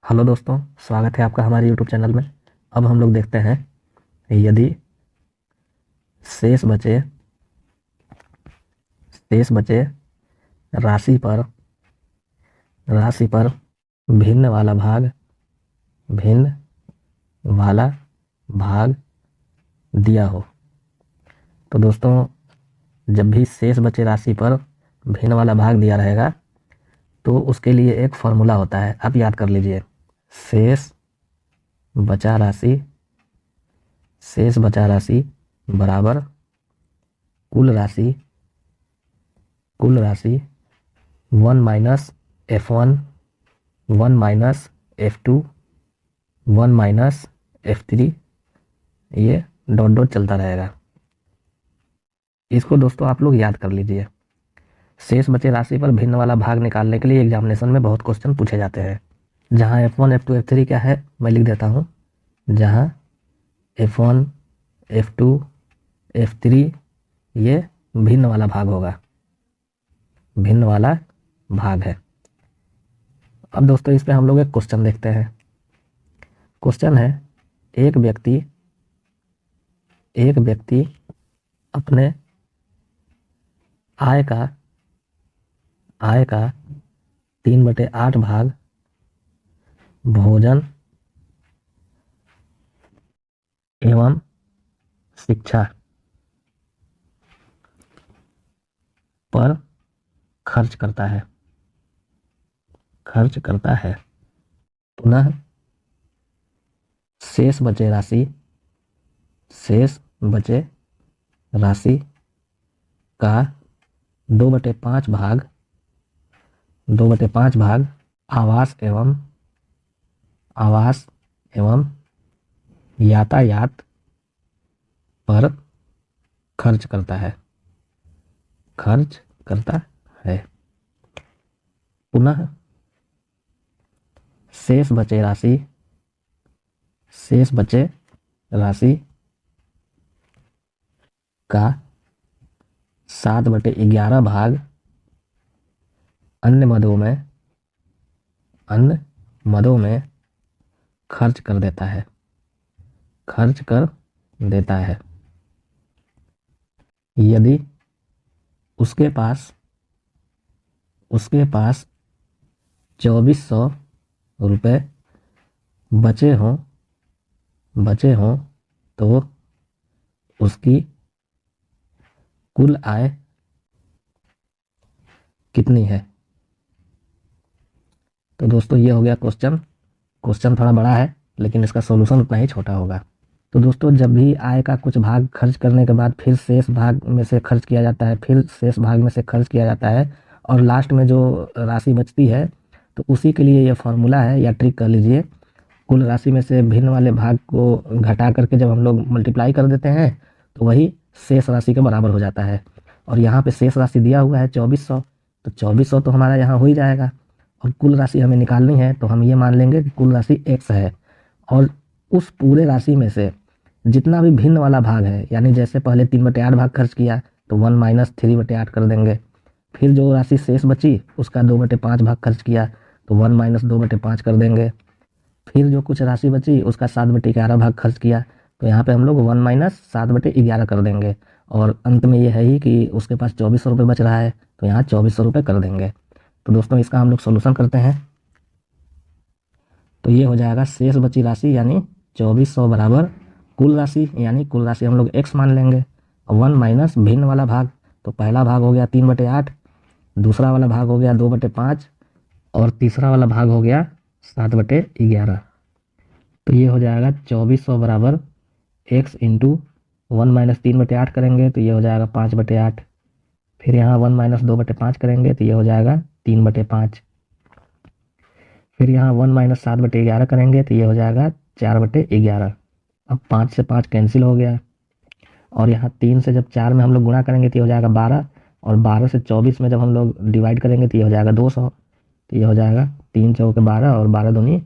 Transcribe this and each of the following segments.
Hello दोस्तों, स्वागत है आपका हमारे यूट्यूब चैनल में। अब हम लोग देखते हैं यदि शेष बचे राशि पर भिन्न वाला भाग दिया हो। तो दोस्तों, जब भी शेष बचे राशि पर भिन्न वाला भाग दिया रहेगा तो उसके लिए एक फॉर्मूला होता है, आप याद कर लीजिए। शेष बचा राशि बराबर कुल राशि 1 minus F1 1 minus F2 1 minus F3, ये डॉट डॉट चलता रहेगा। इसको दोस्तों आप लोग याद कर लीजिए। शेष बचे राशि पर भिन्न वाला भाग निकालने के लिए एग्जामिनेशन में बहुत क्वेश्चन पूछे जाते हैं। जहाँ F1 F2 F3 क्या है मैं लिख देता हूँ। जहाँ F1 F2 F3 ये भिन्न वाला भाग होगा, भिन्न वाला भाग है। अब दोस्तों इस पे हम लोग एक क्वेश्चन देखते हैं। क्वेश्चन है, एक व्यक्ति अपने आय का 3/8 भाग भोजन एवं शिक्षा पर खर्च करता है। पुनः शेष बचे राशि का 2/5 भाग आवास एवं यातायात पर खर्च करता है। पुनः शेष बचे राशि का 7/11 भाग अन्य मदों में खर्च कर देता है। यदि उसके पास 2400 रुपये बचे हों तो उसकी कुल आय कितनी है। तो दोस्तों ये हो गया क्वेश्चन थोड़ा बड़ा है लेकिन इसका सॉल्यूशन उतना ही छोटा होगा। तो दोस्तों जब भी आय का कुछ भाग खर्च करने के बाद फिर शेष भाग में से खर्च किया जाता है, और लास्ट में जो राशि बचती है तो उसी के लिए ये फॉर्मूला है, या ट्रिक कर लीजिए। कुल राशि में से भिन्न वाले भाग को घटा करके जब हम लोग मल्टीप्लाई कर देते हैं तो वही शेष राशि के बराबर हो जाता है। और यहाँ पे शेष राशि दिया हुआ है 2400, तो 2400 तो हमारा यहाँ हो ही जाएगा। और कुल राशि हमें निकालनी है तो हम ये मान लेंगे कि कुल राशि x है, और उस पूरे राशि में से जितना भी भिन्न वाला भाग है, यानी जैसे पहले 3/8 भाग खर्च किया तो 1 माइनस 3/8 कर देंगे। फिर जो राशि शेष बची उसका 2/5 भाग खर्च किया तो 1 माइनस 2/5 कर देंगे। फिर जो कुछ राशि बची उसका 7/11 भाग खर्च किया तो यहाँ पे हम लोग 1 माइनस 7/11 कर देंगे। और अंत में ये है ही कि उसके पास 2400 रुपये बच रहा है तो यहाँ 2400 रुपये कर देंगे। तो दोस्तों इसका हम लोग सोल्यूशन करते हैं। तो ये हो जाएगा शेष बची राशि यानी 2400 बराबर कुल राशि, यानी कुल राशि हम लोग x मान लेंगे। 1 माइनस भिन्न वाला भाग, तो पहला भाग हो गया 3/8, दूसरा वाला भाग हो गया 2/5 और तीसरा वाला भाग हो गया 7/11। तो ये हो जाएगा 2400 बराबर x इंटू 1 माइनस 3/8 करेंगे तो ये हो जाएगा 5/8। फिर यहाँ 1 माइनस 2/5 करेंगे तो ये हो जाएगा 3/5। फिर यहाँ 1 माइनस 7/11 करेंगे तो ये हो जाएगा 4/11। अब 5 से 5 कैंसिल हो गया, और यहाँ 3 से जब 4 में हम लोग गुणा करेंगे तो ये हो जाएगा 12, और 12 से 24 में जब हम लोग डिवाइड करेंगे तो ये हो जाएगा 200। तो ये हो जाएगा 3 चौके 12 और 12 दूनी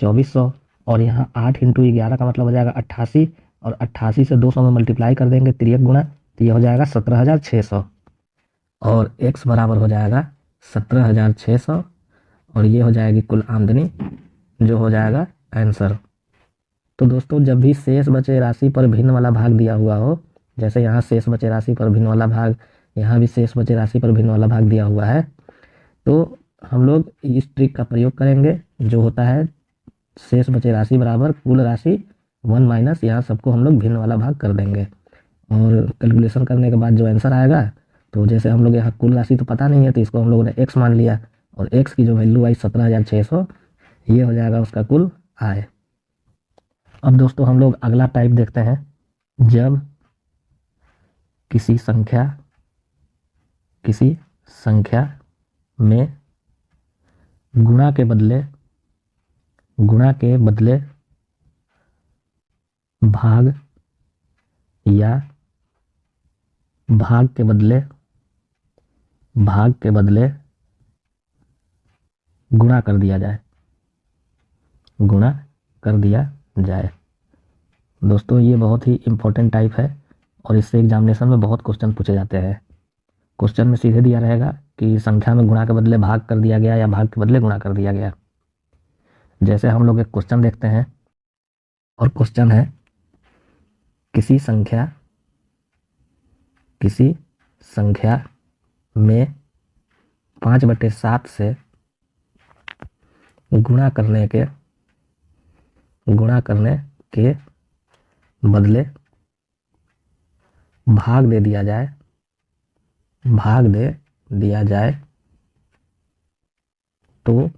2400। और यहाँ 8 इंटू 11 का मतलब हो जाएगा 88, और 88 से 200 में मल्टीप्लाई कर देंगे 3 गुणा तो ये हो जाएगा 17,600, और x बराबर हो जाएगा 17,600, और ये हो जाएगी कुल आमदनी जो हो जाएगा आंसर। तो दोस्तों जब भी शेष बचे राशि पर भिन्न वाला भाग दिया हुआ हो, जैसे यहाँ शेष बचे राशि पर भिन्न वाला भाग, यहाँ भी शेष बचे राशि पर भिन्न वाला भाग दिया हुआ है, तो हम लोग इस ट्रिक का प्रयोग करेंगे, जो होता है शेष बचे राशि बराबर कुल राशि 1 माइनस यहाँ सबको हम लोग भिन्न वाला भाग कर देंगे, और कैलकुलेशन करने के बाद जो आंसर आएगा, तो जैसे हम लोग यहाँ कुल राशि तो पता नहीं है, तो इसको हम लोगों ने x मान लिया, और x की जो वैल्यू आई 17,600, ये हो जाएगा उसका कुल आय। अब दोस्तों हम लोग अगला टाइप देखते हैं। जब किसी संख्या में गुणा के बदले भाग या भाग के बदले गुणा कर दिया जाए। दोस्तों ये बहुत ही इम्पोर्टेंट टाइप है, और इससे एग्जामिनेशन में बहुत क्वेश्चन पूछे जाते हैं। क्वेश्चन में सीधे दिया रहेगा कि संख्या में गुणा के बदले भाग कर दिया गया या भाग के बदले गुणा कर दिया गया। जैसे हम लोग एक क्वेश्चन देखते हैं, और क्वेश्चन है किसी संख्या में 5/7 से गुणा करने के बदले भाग दे दिया जाए तो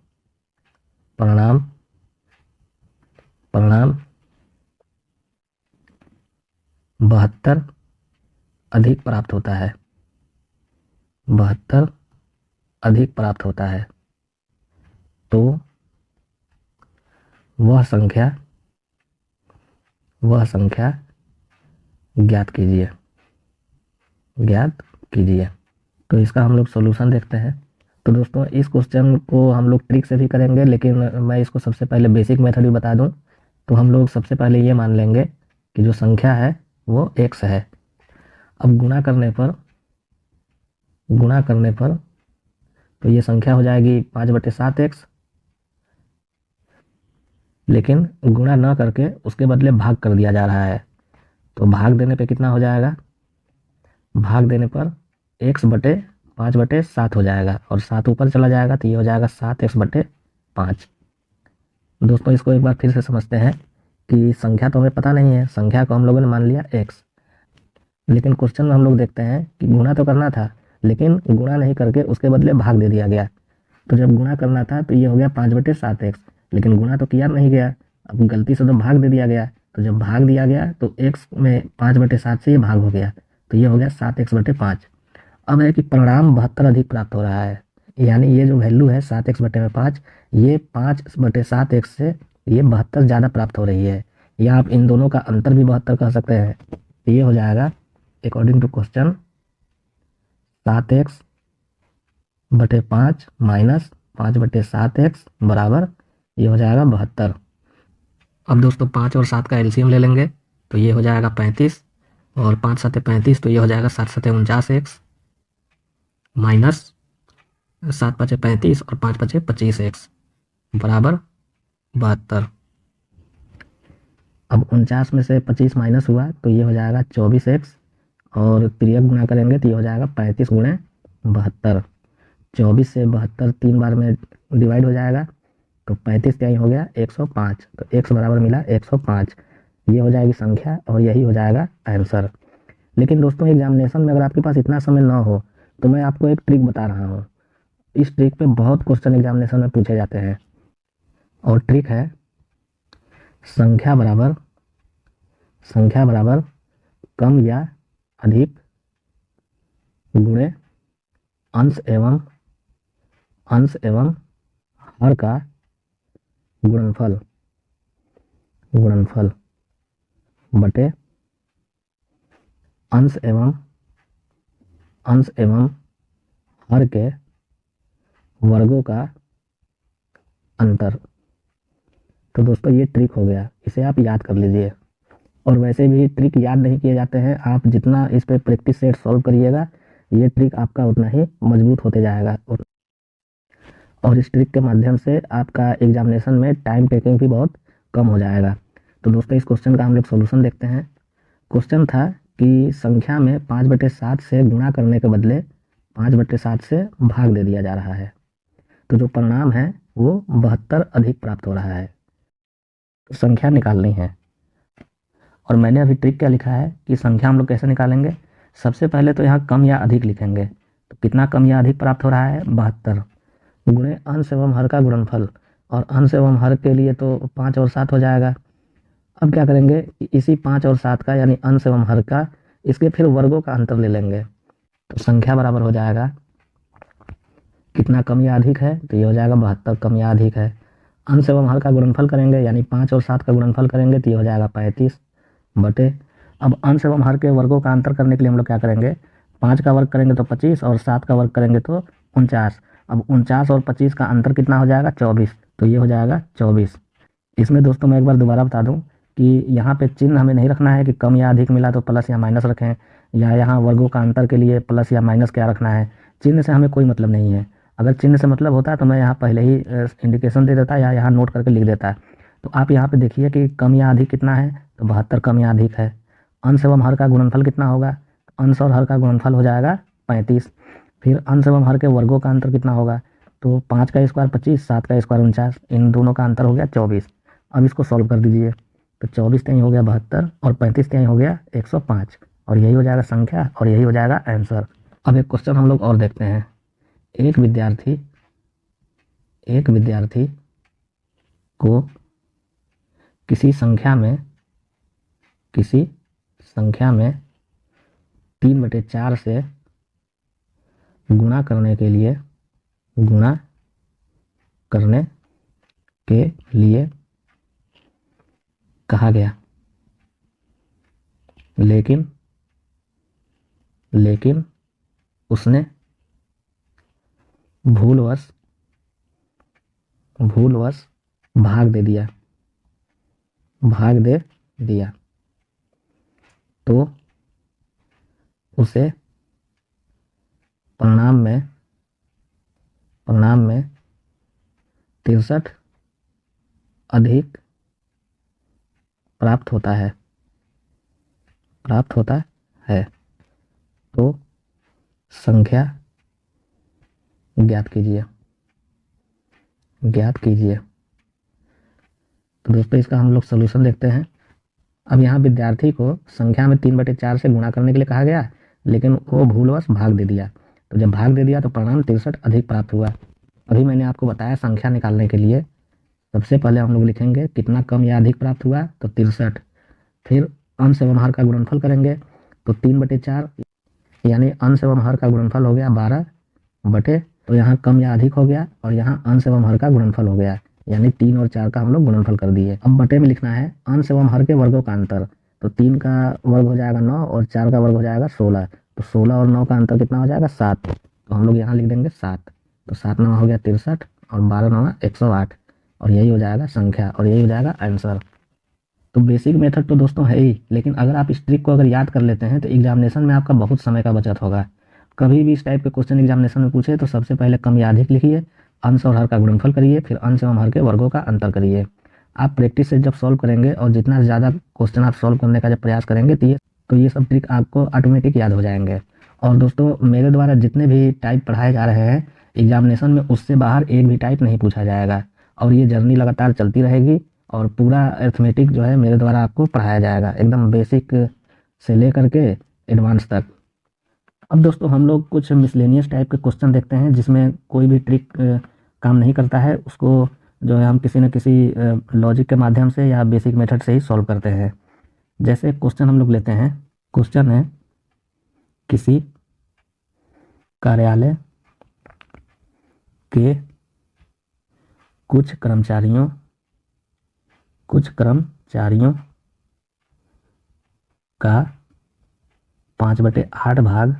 परिणाम 72 अधिक प्राप्त होता है। 72 अधिक प्राप्त होता है। तो वह संख्या ज्ञात कीजिए। तो इसका हम लोग सॉल्यूशन देखते हैं। तो दोस्तों इस क्वेश्चन को हम लोग ट्रिक से भी करेंगे, लेकिन मैं इसको सबसे पहले बेसिक मेथड भी बता दूं। तो हम लोग सबसे पहले ये मान लेंगे कि जो संख्या है वो x है। अब गुणा करने पर तो ये संख्या हो जाएगी 5/7x, लेकिन गुणा न करके उसके बदले भाग कर दिया जा रहा है। तो भाग देने पे कितना हो जाएगा? भाग देने पर x/5/7 हो जाएगा, और 7 ऊपर चला जाएगा तो ये हो जाएगा 7x/5। दोस्तों इसको एक बार फिर से समझते हैं कि संख्या तो हमें पता नहीं है, संख्या को हम लोगों ने मान लिया x, लेकिन क्वेश्चन में हम लोग देखते हैं कि गुणा तो करना था, लेकिन गुणा नहीं करके उसके बदले भाग दे दिया गया। तो जब गुणा करना था तो ये हो गया 5/7x, लेकिन गुणा तो किया नहीं गया, अब गलती से तो भाग दे दिया गया। तो जब भाग दिया गया तो x में 5/7 से ये भाग हो गया, तो ये हो गया 7x/5। अब है कि परिणाम 72 अधिक प्राप्त हो रहा है, यानी ये जो वैल्यू है 7x/5, ये 5/7x से ये 72 ज़्यादा प्राप्त हो रही है, या आप इन दोनों का अंतर भी 72 कह सकते हैं। तो ये हो जाएगा according to question 7x/5 minus 5/7x बराबर ये हो जाएगा 72। अब दोस्तों 5 और 7 का एलसीएम ले लेंगे, तो ये हो जाएगा 35, और 5 7 35, तो ये हो जाएगा 7 7 49x माइनस 7 5 35 और 5 5 25x बराबर 72। अब 49 में से 25 माइनस हुआ तो ये हो जाएगा 24x, और तिर्यक गुणा करेंगे तो ये हो जाएगा 35 × 72। 24 से 72 3 बार में डिवाइड हो जाएगा, तो 35 क्या ही हो गया 105। तो x बराबर मिला 105, ये हो जाएगी संख्या, और यही हो जाएगा आंसर। लेकिन दोस्तों एग्जामिनेशन में अगर आपके पास इतना समय ना हो तो मैं आपको एक ट्रिक बता रहा हूँ। इस ट्रिक पे बहुत क्वेश्चन एग्जामिनेशन में पूछे जाते हैं, और ट्रिक है संख्या बराबर कम या अधिक गुणे अंश एवं हर का गुणनफल बटे अंश एवं हर के वर्गों का अंतर। तो दोस्तों ये ट्रिक हो गया, इसे आप याद कर लीजिए। और वैसे भी ट्रिक याद नहीं किए जाते हैं, आप जितना इस पे प्रैक्टिस सेट सॉल्व करिएगा, ये ट्रिक आपका उतना ही मजबूत होते जाएगा। और इस ट्रिक के माध्यम से आपका एग्जामिनेशन में टाइम टेकिंग भी बहुत कम हो जाएगा। तो दोस्तों इस क्वेश्चन का हम लोग सोल्यूशन देखते हैं। क्वेश्चन था कि संख्या में 5/7 से गुणा करने के बदले 5/7 से भाग दे दिया जा रहा है, तो जो परिणाम है वो 72 अधिक प्राप्त हो रहा है। तो संख्या निकालनी है और मैंने अभी ट्रिक क्या लिखा है कि संख्या हम लोग कैसे निकालेंगे। सबसे पहले तो यहाँ कम या अधिक लिखेंगे। तो कितना कम या अधिक प्राप्त हो रहा है, 72 गुणे अंश एवं हर का गुणनफल, और अंश एवं हर के लिए तो 5 और 7 हो जाएगा। अब क्या करेंगे, इसी 5 और 7 का यानी अंश एवं हर का, इसके फिर वर्गों का अंतर ले लेंगे। तो संख्या बराबर हो जाएगा, कितना कम या अधिक है, तो ये हो जाएगा 72 कम या अधिक है। अंश एवं हर का गुणनफल करेंगे यानी 5 और 7 का गुणनफल करेंगे तो ये हो जाएगा 35 बटे। अब अंश एवं हर के वर्गों का अंतर करने के लिए हम लोग क्या करेंगे, 5 का वर्ग करेंगे तो 25 और 7 का वर्ग करेंगे तो 49। अब 49 और 25 का अंतर कितना हो जाएगा, 24, तो ये हो जाएगा 24। इसमें दोस्तों मैं एक बार दोबारा बता दूं कि यहाँ पे चिन्ह हमें नहीं रखना है कि कम या अधिक मिला तो प्लस या माइनस रखें, या यहाँ वर्गों का अंतर के लिए प्लस या माइनस क्या रखना है। चिन्ह से हमें कोई मतलब नहीं है। अगर चिन्ह से मतलब होता तो मैं यहाँ पहले ही इंडिकेशन दे देता या यहाँ नोट करके लिख देता। तो आप यहाँ पे देखिए कि कम या अधिक कितना है, तो 72 कम या अधिक है। अंश एवं हर का गुणनफल कितना होगा, अंश और हर का गुणनफल हो जाएगा 35। फिर अंश एवं हर के वर्गों का अंतर कितना होगा, तो 5 का स्क्वायर 25, 7 का स्क्वायर 49, इन दोनों का अंतर हो गया 24। अब इसको सॉल्व कर दीजिए, तो 24 त्यहीं हो गया 72 और 35 त्यहीं हो गया 105, और यही हो जाएगा संख्या और यही हो जाएगा आंसर। अब एक क्वेश्चन हम लोग और देखते हैं। एक विद्यार्थी को किसी संख्या में 3/4 से गुणा करने के लिए कहा गया, लेकिन उसने भूलवश भाग दे दिया, तो उसे परिणाम में 63 अधिक प्राप्त होता है। तो संख्या ज्ञात कीजिए। तो दोस्तों इसका हम लोग सॉल्यूशन देखते हैं। अब यहाँ विद्यार्थी को संख्या में 3/4 से गुणा करने के लिए कहा गया, लेकिन वो भूलवश भाग दे दिया। तो जब भाग दे दिया तो परिणाम 63 अधिक प्राप्त हुआ। अभी मैंने आपको बताया संख्या निकालने के लिए सबसे पहले हम लोग लिखेंगे कितना कम या अधिक प्राप्त हुआ, तो 63। फिर अंश एवं हर का गुणनफल करेंगे तो 3/4 यानी अंश एवं हर का गुणनफल हो गया 12 बटे, तो यहाँ कम या अधिक हो गया और यहाँ अंश एवं हर का गुणनफल हो गया यानी 3 और 4 का हम लोग गुणनफल कर दिए। अब बटे में लिखना है अंश एवं हर के वर्गों का अंतर, तो 3 का वर्ग हो जाएगा 9 और 4 का वर्ग हो जाएगा 16, तो 16 और 9 का अंतर कितना हो जाएगा 7, तो हम लोग यहाँ लिख देंगे 7। तो 7 9 हो गया 63 और 12 9 108, और यही हो जाएगा संख्या और यही हो जाएगा आंसर। तो बेसिक मेथड तो दोस्तों है ही, लेकिन अगर आप इस ट्रिक को अगर याद कर लेते हैं तो एग्जामिनेशन में आपका बहुत समय का बचत होगा। कभी भी इस टाइप के क्वेश्चन एग्जामिनेशन में पूछे तो सबसे पहले कम या अधिक लिखिए, अंश और हर का गुणनफल करिए, फिर अंश एवं हर के वर्गों का अंतर करिए। आप प्रैक्टिस से जब सॉल्व करेंगे और जितना ज़्यादा क्वेश्चन आप सॉल्व करने का जब प्रयास करेंगे तो ये सब ट्रिक आपको ऑटोमेटिक याद हो जाएंगे। और दोस्तों मेरे द्वारा जितने भी टाइप पढ़ाए जा रहे हैं एग्जामिनेशन में, उससे बाहर एक भी टाइप नहीं पूछा जाएगा, और ये जर्नी लगातार चलती रहेगी और पूरा अरिथमेटिक जो है मेरे द्वारा आपको पढ़ाया जाएगा, एकदम बेसिक से लेकर के एडवांस तक। अब दोस्तों हम लोग कुछ मिसलेनियस टाइप के क्वेश्चन देखते हैं जिसमें कोई भी ट्रिक काम नहीं करता है, उसको जो है हम किसी न किसी लॉजिक के माध्यम से या बेसिक मेथड से ही सॉल्व करते हैं। जैसे क्वेश्चन हम लोग लेते हैं, क्वेश्चन है किसी कार्यालय के कुछ कर्मचारियों का 5/8 भाग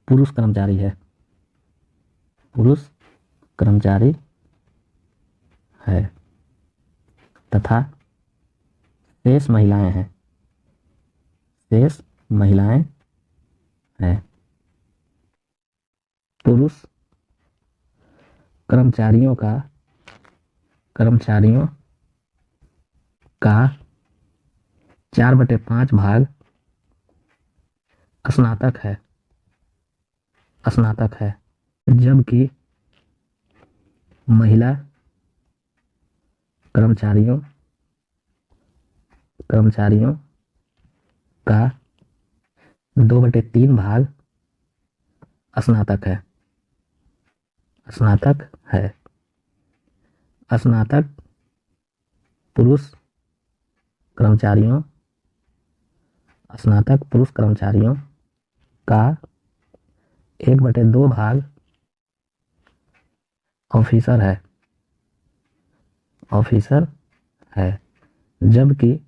पुरुष कर्मचारी है तथा शेष महिलाएं हैं। पुरुष कर्मचारियों का 4/5 भाग स्नातक है, जबकि महिला कर्मचारियों का 2/3 भाग स्नातक है। स्नातक पुरुष कर्मचारियों का 1/2 भाग ऑफिसर है, जबकि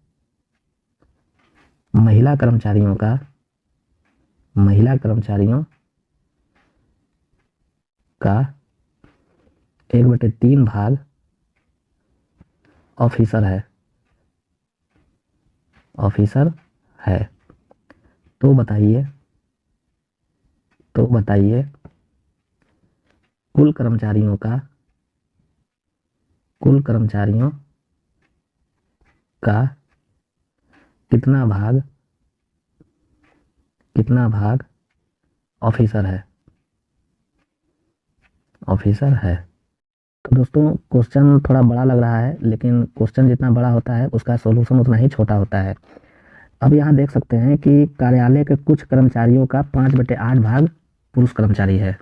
महिला कर्मचारियों का 1/3 भाग ऑफिसर है। तो बताइए कुल कर्मचारियों का कितना भाग ऑफिसर है। तो दोस्तों क्वेश्चन थोड़ा बड़ा लग रहा है, लेकिन क्वेश्चन जितना बड़ा होता है उसका सॉल्यूशन उतना ही छोटा होता है। अब यहाँ देख सकते हैं कि कार्यालय के कुछ कर्मचारियों का 5/8 भाग पुरुष कर्मचारी है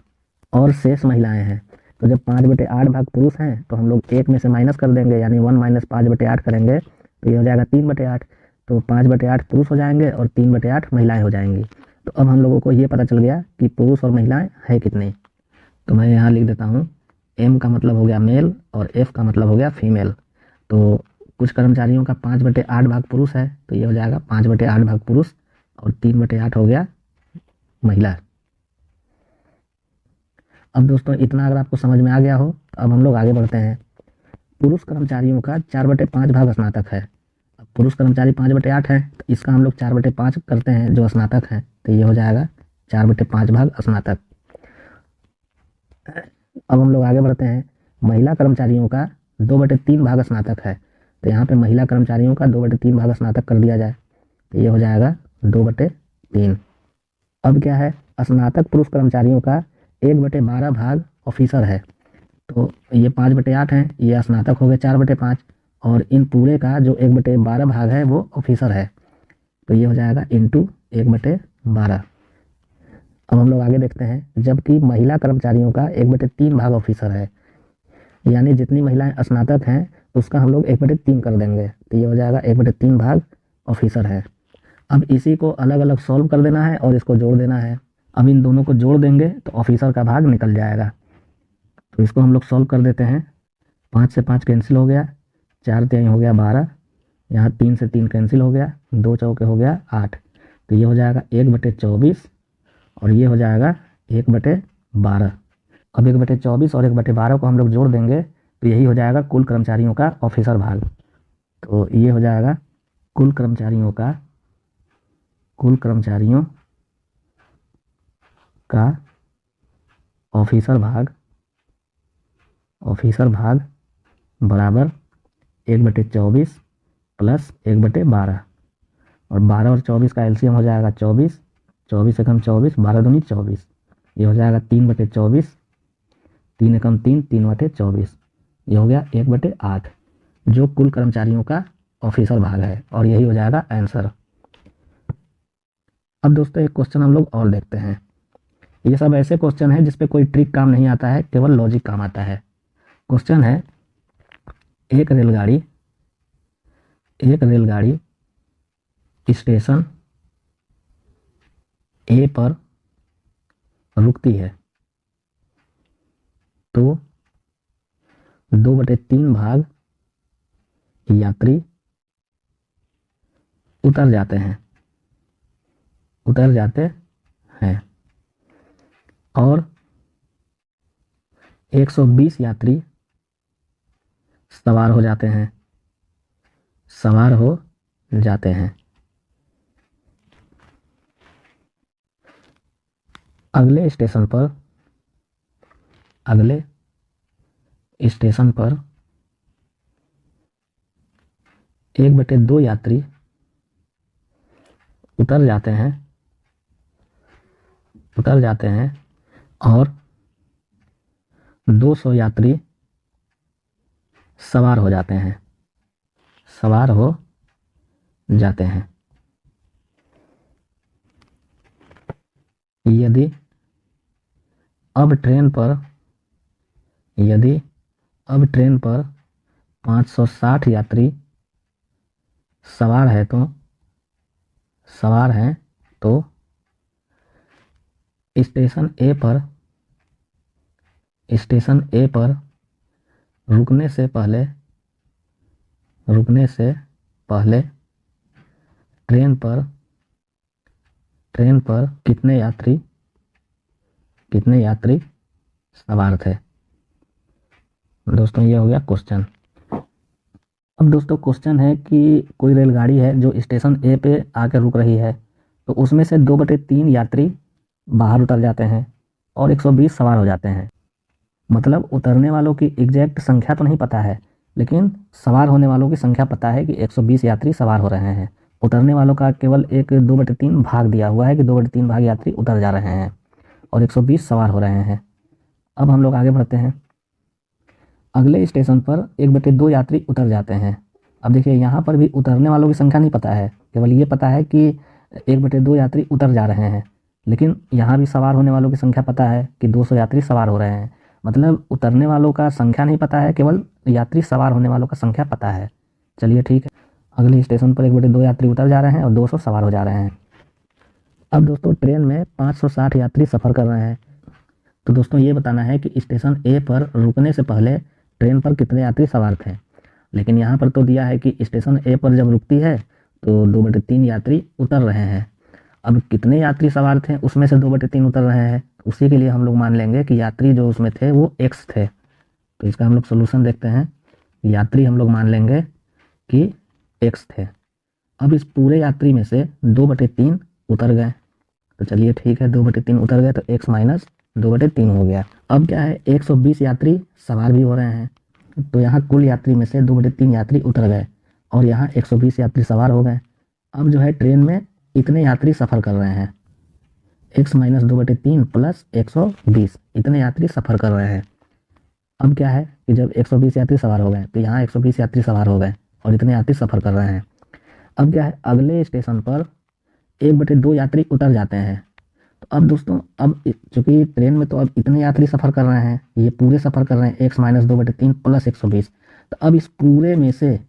और शेष महिलाएं हैं। तो जब 5/8 भाग पुरुष हैं तो हम लोग 1 में से माइनस कर देंगे, यानी 1 - 5/8 करेंगे तो ये हो जाएगा 3/8। तो 5/8 पुरुष हो जाएंगे और 3/8 महिलाएं हो जाएंगी। तो अब हम लोगों को ये पता चल गया कि पुरुष और महिलाएं है कितनी। तो मैं यहाँ लिख देता हूँ, M का मतलब हो गया मेल और F का मतलब हो गया फीमेल। तो कुछ कर्मचारियों का 5/8 भाग पुरुष है, तो ये हो जाएगा 5/8 भाग पुरुष और 3/8 हो गया महिला। अब दोस्तों इतना अगर आपको समझ में आ गया हो तो अब हम लोग आगे बढ़ते हैं। पुरुष कर्मचारियों का 4/5 भाग स्नातक है। अब पुरुष कर्मचारी 5/8 है, तो इसका हम लोग 4/5 करते हैं जो स्नातक है, तो ये हो जाएगा 4/5 भाग स्नातक। अब हम लोग आगे बढ़ते हैं। महिला कर्मचारियों का 2/3 भाग स्नातक है, तो यहाँ पे महिला कर्मचारियों का 2/3 भाग स्नातक कर दिया जाए, तो ये हो जाएगा 2/3। अब क्या है, स्नातक पुरुष कर्मचारियों का 1/12 भाग ऑफिसर है। तो ये 5/8 है, ये स्नातक हो गए 4/5 और इन पूरे का जो 1/12 भाग है वो ऑफिसर है, तो ये हो जाएगा इंटू 1/12। अब हम लोग आगे देखते हैं। जबकि महिला कर्मचारियों का 1/3 भाग ऑफिसर है, यानी जितनी महिलाएं स्नातक हैं उसका हम लोग 1/3 कर देंगे, तो ये हो जाएगा 1/3 भाग ऑफिसर है। अब इसी को अलग अलग सॉल्व कर देना है और इसको जोड़ देना है। अब इन दोनों को जोड़ देंगे तो ऑफिसर का भाग निकल जाएगा। तो इसको हम लोग सॉल्व कर देते हैं। 5 से 5 कैंसिल हो गया, 4 हो गया 12, यहाँ 3 से 3 कैंसिल हो गया, 2 चौके हो गया 8, तो ये हो जाएगा 1/24 और ये हो जाएगा 1/12। अब 1/24 और 1/12 को हम लोग जोड़ देंगे तो यही हो जाएगा कुल कर्मचारियों का ऑफिसर भाग। तो ये हो जाएगा कुल कर्मचारियों का ऑफिसर भाग बराबर 1/24 प्लस 1/12 और 12 और 24 का एलसीएम हो जाएगा 24, 24 एकम 24, 12 दूनी 24, ये हो जाएगा 3/24, 3 एकम 3, 3/24, ये हो गया 1/8 जो कुल कर्मचारियों का ऑफिसर भाग है और यही हो जाएगा आंसर। अब दोस्तों एक क्वेश्चन हम लोग और देखते हैं। ये सब ऐसे क्वेश्चन है जिसपे कोई ट्रिक काम नहीं आता है, केवल लॉजिक काम आता है। क्वेश्चन है, एक रेलगाड़ी स्टेशन ए पर रुकती है, तो 2/3 भाग यात्री उतर जाते हैं और 120 यात्री सवार हो जाते हैं। अगले स्टेशन पर 1/2 यात्री उतर जाते हैं और 200 यात्री सवार हो जाते हैं। यदि अब ट्रेन पर 560 यात्री सवार हैं तो स्टेशन ए पर रुकने से पहले ट्रेन पर कितने यात्री सवार थे। दोस्तों ये हो गया क्वेश्चन। अब दोस्तों क्वेश्चन है कि कोई रेलगाड़ी है जो स्टेशन ए पे आकर रुक रही है, तो उसमें से 2/3 यात्री बाहर उतर जाते हैं और 120 सवार हो जाते हैं। मतलब उतरने वालों की एग्जैक्ट संख्या तो नहीं पता है, लेकिन सवार होने वालों की संख्या पता है कि 120 यात्री सवार हो रहे हैं। उतरने वालों का केवल एक 2/3 भाग दिया हुआ है कि 2/3 भाग यात्री उतर जा रहे हैं और 120 सवार हो रहे हैं। अब हम लोग आगे बढ़ते हैं। अगले स्टेशन पर 1/2 यात्री उतर जाते हैं। अब देखिए यहाँ पर भी उतरने वालों की संख्या नहीं पता है, केवल ये पता है कि 1/2 यात्री उतर जा रहे हैं, लेकिन यहाँ भी सवार होने वालों की संख्या पता है कि 200 यात्री सवार हो रहे हैं। मतलब उतरने वालों का संख्या नहीं पता है, केवल यात्री सवार होने वालों का संख्या पता है। चलिए ठीक है, अगले स्टेशन पर 1/2 यात्री उतर जा रहे हैं और 200 सवार हो जा रहे हैं। अब दोस्तों ट्रेन में 560 यात्री सफ़र कर रहे हैं, तो दोस्तों ये बताना है कि स्टेशन ए पर रुकने से पहले ट्रेन पर कितने यात्री सवार थे। लेकिन यहाँ पर तो दिया है कि स्टेशन ए पर जब रुकती है तो 2/3 यात्री उतर रहे हैं। अब कितने यात्री सवार थे उसमें से 2/3 उतर रहे हैं, उसी के लिए हम लोग मान लेंगे कि यात्री जो उसमें थे वो x थे। तो इसका हम लोग सोल्यूशन देखते हैं। यात्री हम लोग मान लेंगे कि x थे। अब इस पूरे यात्री में से 2/3 उतर गए, तो चलिए ठीक है 2/3 उतर गए तो x माइनस 2/3 हो गया। अब क्या है 120 यात्री सवार भी हो रहे हैं, तो यहाँ कुल यात्री में से 2/3 यात्री उतर गए और यहाँ 120 यात्री सवार हो गए। अब जो है ट्रेन में इतने यात्री सफ़र कर रहे हैं, x माइनस 2/3 प्लस 120 इतने यात्री सफ़र कर रहे हैं। अब क्या है कि जब 120 यात्री सवार हो गए तो यहाँ 120 यात्री सवार हो गए और इतने यात्री सफ़र कर रहे हैं। अब क्या है अगले स्टेशन पर 1/2 यात्री उतर जाते हैं। तो अब दोस्तों अब चूंकि ट्रेन में तो अब इतने यात्री सफ़र कर रहे हैं, ये पूरे सफ़र कर रहे हैं x माइनस 2/3 प्लस 120, तो अब इस पूरे में से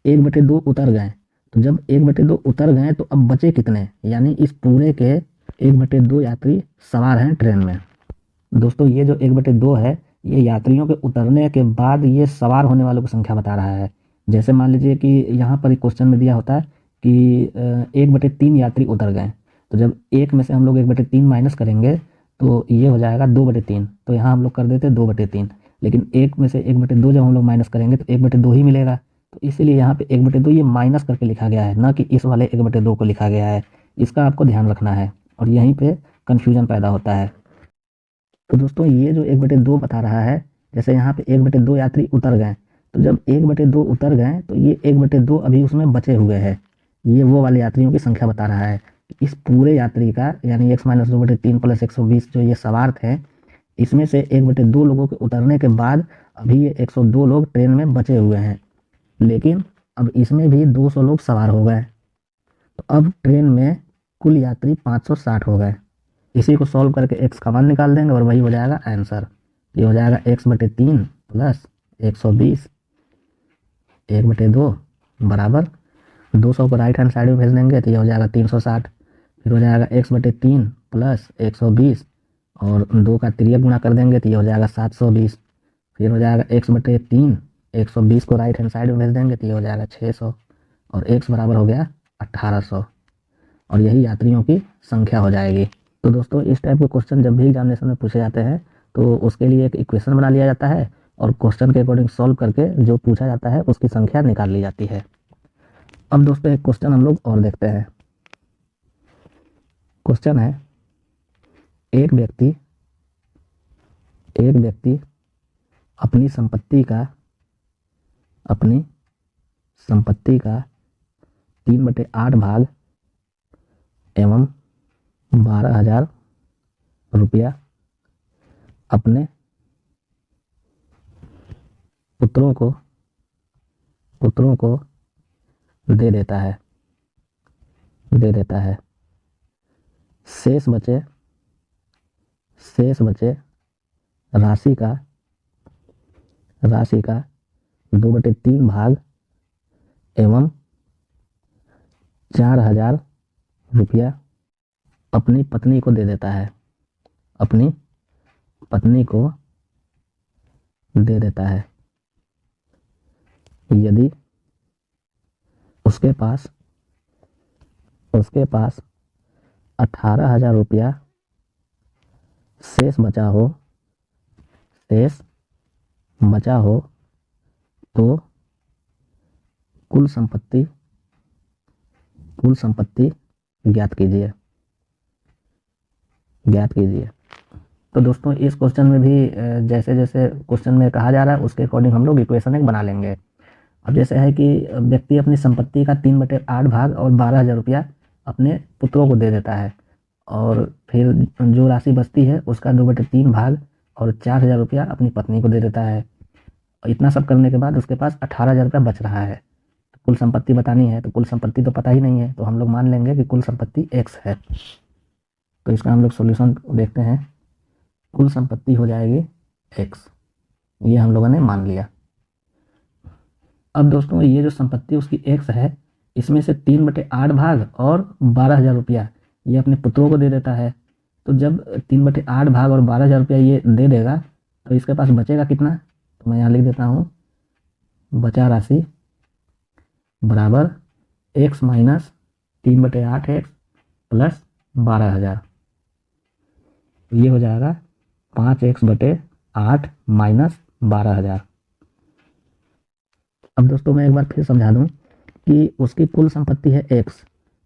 1/2 उतर गए। तो जब 1/2 उतर गए तो अब बचे कितने, यानी इस पूरे के 1/2 यात्री सवार हैं ट्रेन में। दोस्तों ये जो 1/2 है ये यात्रियों के उतरने के बाद ये सवार होने वालों की संख्या बता रहा है। जैसे मान लीजिए कि यहाँ पर एक क्वेश्चन में दिया होता है कि 1/3 यात्री उतर गए, तो जब एक में से हम लोग 1/3 माइनस करेंगे तो ये हो जाएगा 2/3, तो यहाँ हम लोग कर देते 2/3, लेकिन एक में से 1/2 जब हम लोग माइनस करेंगे तो 1/2 ही मिलेगा। तो इसीलिए यहाँ पे 1/2 ये माइनस करके लिखा गया है, ना कि इस वाले 1/2 को लिखा गया है। इसका आपको ध्यान रखना है और यहीं पे कन्फ्यूजन पैदा होता है। तो दोस्तों ये जो 1/2 बता रहा है, जैसे यहाँ पे 1/2 यात्री उतर गए, तो जब 1/2 उतर गए तो ये 1/2 अभी उसमें बचे हुए हैं, ये वो वाले यात्रियों की संख्या बता रहा है। इस पूरे यात्री का यानी x माइनस 2/3 प्लस 120 जो ये सवार थे, इसमें से 1/2 लोगों के उतरने के बाद अभी ये 102 लोग ट्रेन में बचे हुए हैं, लेकिन अब इसमें भी 200 लोग सवार हो गए। तो अब ट्रेन में कुल यात्री 560 हो गए। इसी को सॉल्व करके x का मान निकाल देंगे और वही हो जाएगा आंसर। ये हो जाएगा x/3 प्लस 120 1/2 बराबर 200 को राइट हैंड साइड में भेज देंगे तो ये हो जाएगा 360। फिर हो जाएगा x/3 प्लस 120 और 2 का तिर्यक गुणा कर देंगे तो ये हो जाएगा 720। फिर हो जाएगा x/3 120 को राइट हैंड साइड में भेज देंगे तो ये हो जाएगा 600 और x बराबर हो गया 1800 और यही यात्रियों की संख्या हो जाएगी। तो दोस्तों इस टाइप के क्वेश्चन जब भी एग्जामिनेशन में पूछे जाते हैं तो उसके लिए एक इक्वेशन बना लिया जाता है और क्वेश्चन के अकॉर्डिंग सॉल्व करके जो पूछा जाता है उसकी संख्या निकाल ली जाती है। अब दोस्तों एक क्वेश्चन हम लोग और देखते हैं। क्वेश्चन है एक व्यक्ति अपनी संपत्ति का 3/8 भाग एवं 12,000 रुपया अपने पुत्रों को दे देता है। शेष बचे राशि का 2/3 भाग एवं 4,000 रुपया अपनी पत्नी को दे देता है। यदि उसके पास 18,000 रुपया शेष बचा हो तो कुल संपत्ति ज्ञात कीजिए। तो दोस्तों इस क्वेश्चन में भी जैसे जैसे क्वेश्चन में कहा जा रहा है उसके अकॉर्डिंग हम लोग इक्वेशन एक बना लेंगे। अब जैसे है कि व्यक्ति अपनी संपत्ति का 3/8 भाग और 12,000 रुपया अपने पुत्रों को दे देता है और फिर जो राशि बचती है उसका 2/3 भाग और 4,000 रुपया अपनी पत्नी को दे देता है। इतना सब करने के बाद उसके पास 18,000 रुपया बच रहा है। तो कुल संपत्ति बतानी है, तो कुल संपत्ति तो पता ही नहीं है, तो हम लोग मान लेंगे कि कुल संपत्ति x है। तो इसका हम लोग सॉल्यूशन देखते हैं। कुल संपत्ति हो जाएगी x, ये हम लोगों ने मान लिया। अब दोस्तों ये जो संपत्ति उसकी x है, इसमें से 3/8 भाग और 12,000 रुपया ये अपने पुत्रों को दे देता है। तो जब 3/8 भाग और 12,000 रुपया ये दे देगा तो इसके पास बचेगा कितना, तो मैं यहाँ लिख देता हूँ, बचा राशि बराबर x माइनस 3/8x प्लस 12,000। ये हो जाएगा 5x/8 माइनस 12,000। अब दोस्तों मैं एक बार फिर समझा दूं कि उसकी कुल संपत्ति है x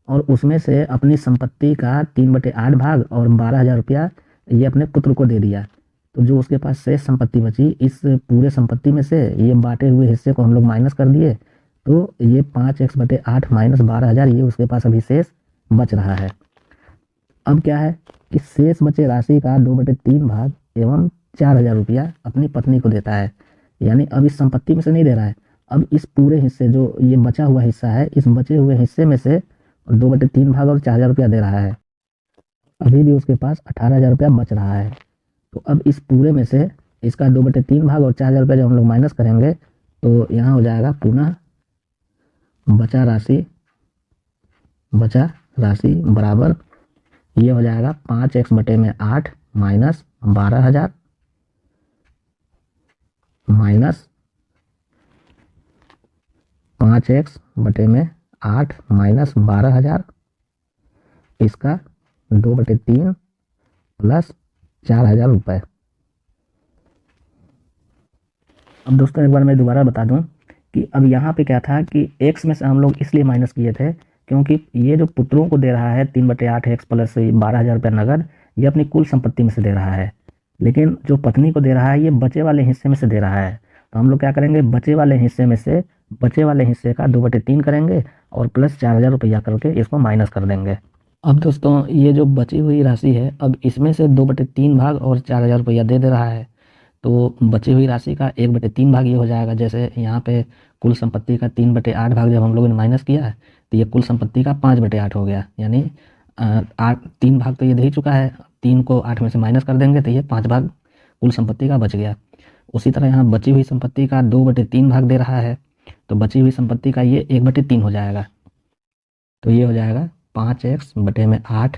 और उसमें से अपनी संपत्ति का 3/8 भाग और 12,000 रुपया ये अपने पुत्र को दे दिया। तो जो उसके पास शेष संपत्ति बची, इस पूरे संपत्ति में से ये बांटे हुए हिस्से को हम लोग माइनस कर दिए, तो ये 5x/8 माइनस 12,000 ये उसके पास अभी शेष बच रहा है। अब क्या है कि शेष बचे राशि का 2/3 भाग एवं 4,000 रुपया अपनी पत्नी को देता है। यानी अब इस संपत्ति में से नहीं दे रहा है, अब इस पूरे हिस्से जो ये बचा हुआ हिस्सा है, इस बचे हुए हिस्से में से 2/3 भाग और 4,000 रुपया दे रहा है। अभी भी उसके पास 18,000 रुपया बच रहा है। तो अब इस पूरे में से इसका 2/3 भाग और 4,000 रुपया जब हम लोग माइनस करेंगे तो यहाँ हो जाएगा पुनः बचा राशि बराबर ये हो जाएगा 5x/8 minus 12,000 minus 5x/8 minus 12,000 इसका 2/3 प्लस 4,000 रुपये। अब दोस्तों एक बार मैं दोबारा बता दूं कि अब यहाँ पे क्या था कि x में से हम लोग इसलिए माइनस किए थे क्योंकि ये जो पुत्रों को दे रहा है 3/8 x प्लस 12,000 रुपया नगद, ये अपनी कुल संपत्ति में से दे रहा है। लेकिन जो पत्नी को दे रहा है ये बचे वाले हिस्से में से दे रहा है। तो हम लोग क्या करेंगे, बचे वाले हिस्से का 2/3 करेंगे और प्लस 4,000 रुपया करके इसको माइनस कर देंगे। अब दोस्तों ये जो बची हुई राशि है, अब इसमें से 2/3 भाग और 4,000 रुपया दे रहा है, तो बची हुई राशि का 1/3 भाग ये हो जाएगा। जैसे यहाँ पे कुल संपत्ति का 3/8 भाग जब हम लोगों ने माइनस किया है तो ये कुल संपत्ति का 5/8 हो गया। यानी 3 भाग तो ये दे ही चुका है, 3 को 8 में से माइनस कर देंगे तो ये 5 भाग कुल संपत्ति का बच गया। उसी तरह यहाँ बची हुई संपत्ति का 2/3 भाग दे रहा है, तो बची हुई संपत्ति का ये 1/3 हो जाएगा। तो ये हो जाएगा 5x/8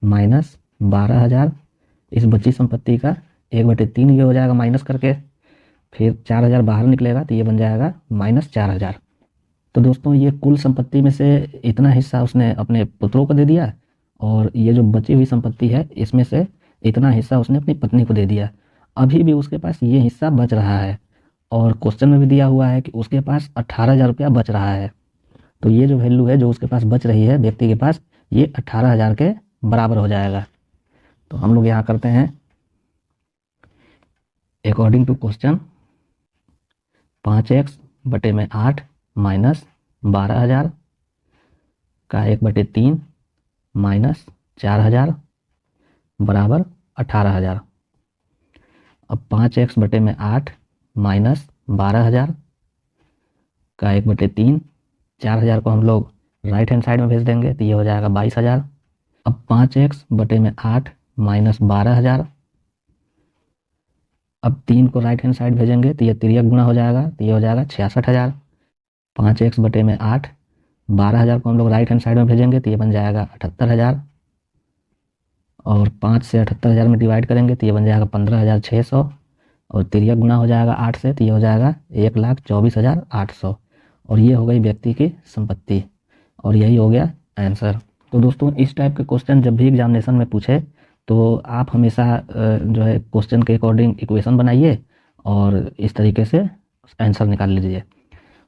माइनस 12,000, इस बची संपत्ति का 1/3 ये हो जाएगा माइनस करके, फिर 4,000 बाहर निकलेगा तो ये बन जाएगा माइनस 4,000। तो दोस्तों ये कुल संपत्ति में से इतना हिस्सा उसने अपने पुत्रों को दे दिया और ये जो बची हुई संपत्ति है इसमें से इतना हिस्सा उसने अपनी पत्नी को दे दिया। अभी भी उसके पास ये हिस्सा बच रहा है और क्वेश्चन में भी दिया हुआ है कि उसके पास 18,000 रुपया बच रहा है। तो ये जो वैल्यू है जो उसके पास बच रही है व्यक्ति के पास, ये 18,000 के बराबर हो जाएगा। तो हम लोग यहाँ करते हैं अकॉर्डिंग टू क्वेश्चन 5x बटे में 8 माइनस 12,000 का 1/3 माइनस 4,000 बराबर 18,000। अब 5x बटे में 8 माइनस 12,000 का 1/3, 4,000 को हम लोग राइट हैंड साइड में भेज देंगे तो ये हो जाएगा 22,000। अब 5x बटे में 8 माइनस 12,000, अब 3 को राइट हैंड साइड भेजेंगे तो ये तिर्यक गुणा हो जाएगा तो ये हो जाएगा 66,000। 5x बटे में 8, 12,000 को हम लोग राइट हैंड साइड में भेजेंगे तो ये बन जाएगा 78,000, और 5 से 78,000 में डिवाइड करेंगे तो ये बन जाएगा 15,600, और तिर्यक गुणा हो जाएगा 8 से तो ये हो जाएगा 1,24,800, और ये हो गई व्यक्ति की संपत्ति, और यही हो गया आंसर। तो दोस्तों इस टाइप के क्वेश्चन जब भी एग्जामिनेशन में पूछे तो आप हमेशा जो है क्वेश्चन के अकॉर्डिंग इक्वेशन बनाइए और इस तरीके से आंसर निकाल लीजिए।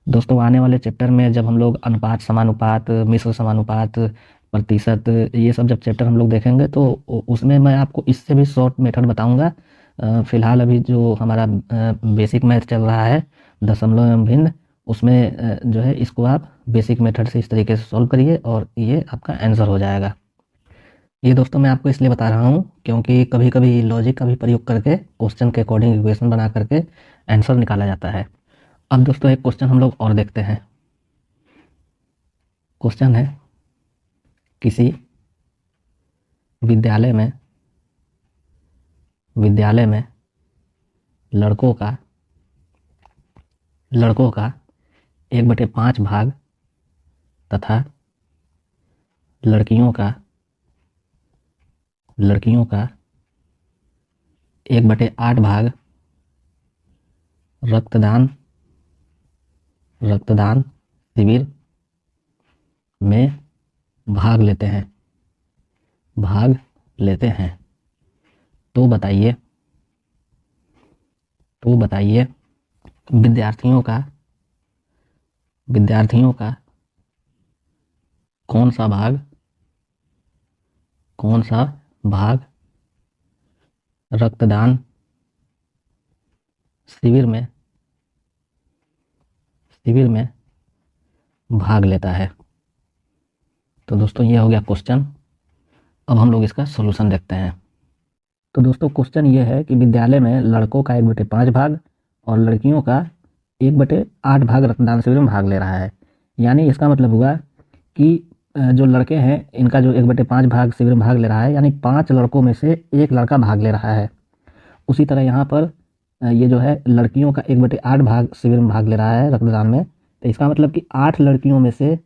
दोस्तों आने वाले चैप्टर में जब हम लोग अनुपात, समानुपात, मिश्र समानुपात, प्रतिशत, ये सब जब चैप्टर हम लोग देखेंगे तो उसमें मैं आपको इससे भी शॉर्ट मेथड बताऊंगा। फिलहाल अभी जो हमारा बेसिक मैथ चल रहा है दशमलव एवं भिन्न, उसमें जो है इसको आप बेसिक मेथड से इस तरीके से सॉल्व करिए और ये आपका आंसर हो जाएगा। ये दोस्तों मैं आपको इसलिए बता रहा हूँ क्योंकि कभी कभी लॉजिक का भी प्रयोग करके क्वेश्चन के अकॉर्डिंग इक्वेशन बना करके आंसर निकाला जाता है। अब दोस्तों एक क्वेश्चन हम लोग और देखते हैं। क्वेश्चन है, किसी विद्यालय में लड़कों का 1/5 भाग तथा लड़कियों का 1/8 भाग रक्तदान शिविर में भाग लेते हैं। तो बताइए विद्यार्थियों का कौन सा भाग रक्तदान शिविर में भाग लेता है। तो दोस्तों ये हो गया क्वेश्चन। अब हम लोग इसका सॉल्यूशन देखते हैं। तो दोस्तों क्वेश्चन ये है कि विद्यालय में लड़कों का 1/5 भाग और लड़कियों का 1/8 भाग रक्तदान शिविर में भाग ले रहा है। यानी इसका मतलब हुआ कि जो लड़के हैं इनका जो 1/5 भाग शिविर में भाग ले रहा है, यानी 5 लड़कों में से 1 लड़का भाग ले रहा है। उसी तरह यहाँ पर ये जो है लड़कियों का 1/8 भाग शिविर में भाग ले रहा है रक्तदान में, तो इसका मतलब कि 8 लड़कियों में से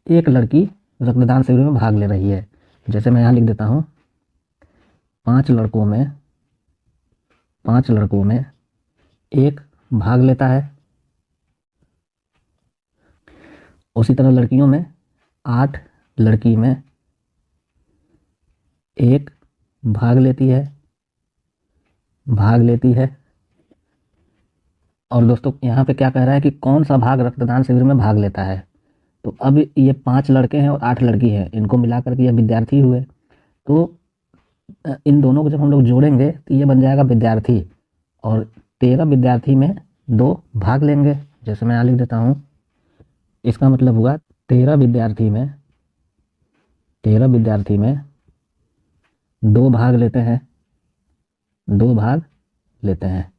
1 लड़की रक्तदान शिविर में भाग ले रही है। जैसे मैं यहाँ लिख देता हूँ, 5 लड़कों में 1 भाग लेता है। उसी तरह लड़कियों में 8 लड़की में 1 भाग लेती है। और दोस्तों यहाँ पे क्या कह रहा है कि कौन सा भाग रक्तदान शिविर में भाग लेता है। तो अब ये 5 लड़के हैं और 8 लड़की हैं, इनको मिलाकर के ये विद्यार्थी हुए। तो इन दोनों को जब हम लोग जोड़ेंगे तो ये बन जाएगा विद्यार्थी, और 13 विद्यार्थी में 2 भाग लेंगे। जैसे मैं यहाँ लिख देता हूँ, इसका मतलब हुआ 13 विद्यार्थी में 2 भाग लेते हैं।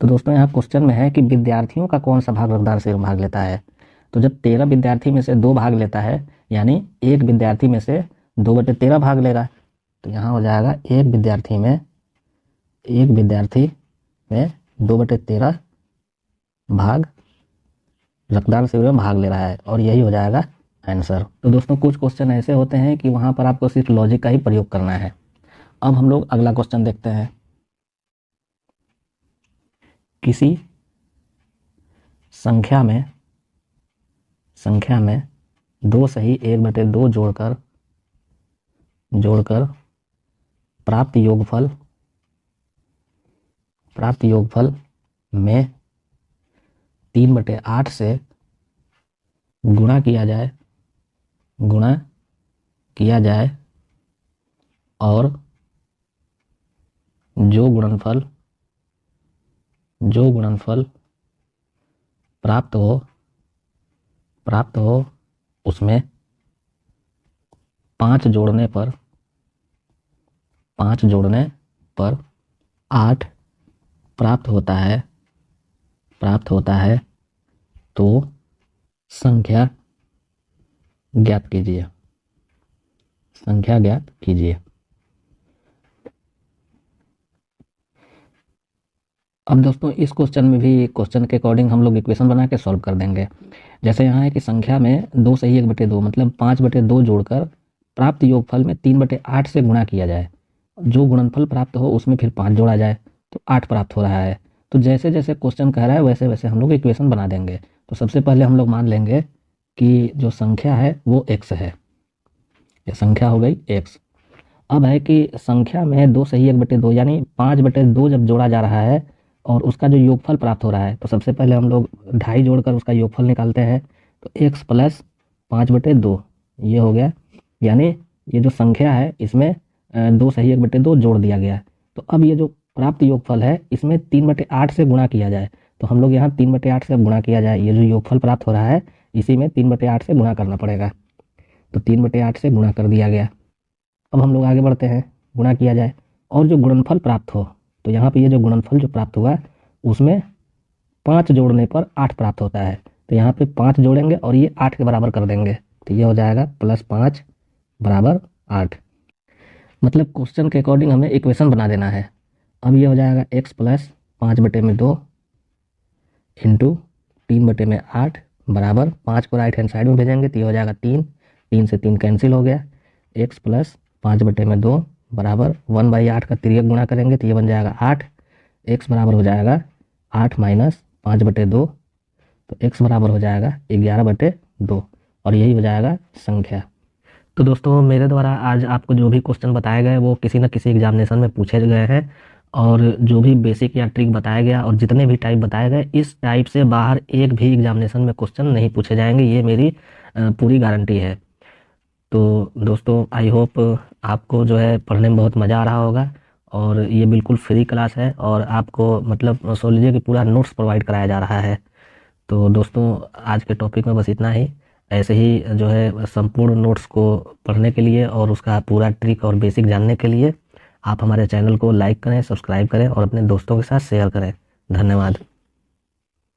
तो दोस्तों यहाँ क्वेश्चन में है कि विद्यार्थियों का कौन सा भाग रक्तदान शिविर में भाग लेता है। तो जब 13 विद्यार्थी में से 2 भाग लेता है, यानी एक विद्यार्थी में से 2/13 भाग लेगा, तो यहाँ हो जाएगा एक विद्यार्थी में 2/13 भाग रक्तदान शिविर में भाग ले रहा है, और यही हो जाएगा आंसर। तो दोस्तों कुछ क्वेश्चन ऐसे होते हैं कि वहाँ पर आपको सिर्फ लॉजिक का ही प्रयोग करना है। अब हम लोग अगला क्वेश्चन देखते हैं। किसी संख्या में 2 सही 1/2 जोड़कर प्राप्त योगफल में 3/8 से गुणा किया जाए और जो गुणनफल प्राप्त हो उसमें 5 जोड़ने पर 8 प्राप्त होता है तो संख्या ज्ञात कीजिए। अब दोस्तों इस क्वेश्चन में भी क्वेश्चन के अकॉर्डिंग हम लोग इक्वेशन बना के सॉल्व कर देंगे। जैसे यहाँ है कि संख्या में 2 सही 1/2 मतलब 5/2 जोड़कर प्राप्त योगफल में 3/8 से गुणा किया जाए। जो गुणनफल प्राप्त हो उसमें फिर 5 जोड़ा जाए तो 8 प्राप्त हो रहा है। तो जैसे जैसे क्वेश्चन कह रहा है वैसे वैसे हम लोग इक्वेशन बना देंगे। तो सबसे पहले हम लोग मान लेंगे कि जो संख्या है वो x है। ये संख्या हो गई x। अब है कि संख्या में 2 सही 1/2 यानी 5/2 जब जोड़ा जा रहा है और उसका जो योगफल प्राप्त हो रहा है तो सबसे पहले हम लोग 2.5 जोड़कर उसका योगफल निकालते हैं। तो x प्लस 5/2 ये हो गया, यानी ये जो संख्या है इसमें 2 सही 1/2 जोड़ दिया गया। तो अब ये जो प्राप्त योगफल है इसमें 3/8 से गुणा किया जाए। तो हम लोग यहाँ 3/8 से गुणा किया जाए, ये जो योगफल प्राप्त हो रहा है इसी में 3/8 से गुणा करना पड़ेगा। तो 3/8 से गुणा कर दिया गया। अब हम लोग आगे बढ़ते हैं, गुणा किया जाए और जो गुणनफल प्राप्त हो तो यहाँ पे ये जो गुणनफल जो प्राप्त हुआ उसमें 5 जोड़ने पर 8 प्राप्त होता है। तो यहाँ पे 5 जोड़ेंगे और ये 8 के बराबर कर देंगे तो ये हो जाएगा +5 बराबर 8। मतलब क्वेश्चन के अकॉर्डिंग हमें इक्वेशन बना देना है। अब ये हो जाएगा x प्लस 5/2 इंटू 3/8 बराबर 5 को राइट हैंड साइड में भेजेंगे तो ये हो जाएगा 3 से 3 कैंसिल हो गया। x प्लस 5/2 बराबर 1/8 का तिर्यक गुणा करेंगे तो ये बन जाएगा 8। x बराबर हो जाएगा 8 माइनस 5/2 तो x बराबर हो जाएगा 11/2 और यही हो जाएगा संख्या। तो दोस्तों मेरे द्वारा आज आपको जो भी क्वेश्चन बताए गए वो किसी न किसी एग्जामिनेशन में पूछे गए हैं और जो भी बेसिक या ट्रिक बताया गया और जितने भी टाइप बताए गए इस टाइप से बाहर एक भी एग्जामिनेशन में क्वेश्चन नहीं पूछे जाएंगे, ये मेरी पूरी गारंटी है। तो दोस्तों आई होप आपको जो है पढ़ने में बहुत मज़ा आ रहा होगा और ये बिल्कुल फ्री क्लास है और आपको मतलब सोच लीजिए कि पूरा नोट्स प्रोवाइड कराया जा रहा है। तो दोस्तों आज के टॉपिक में बस इतना ही। ऐसे ही जो है संपूर्ण नोट्स को पढ़ने के लिए और उसका पूरा ट्रिक और बेसिक जानने के लिए आप हमारे चैनल को लाइक करें, सब्सक्राइब करें और अपने दोस्तों के साथ शेयर करें। धन्यवाद।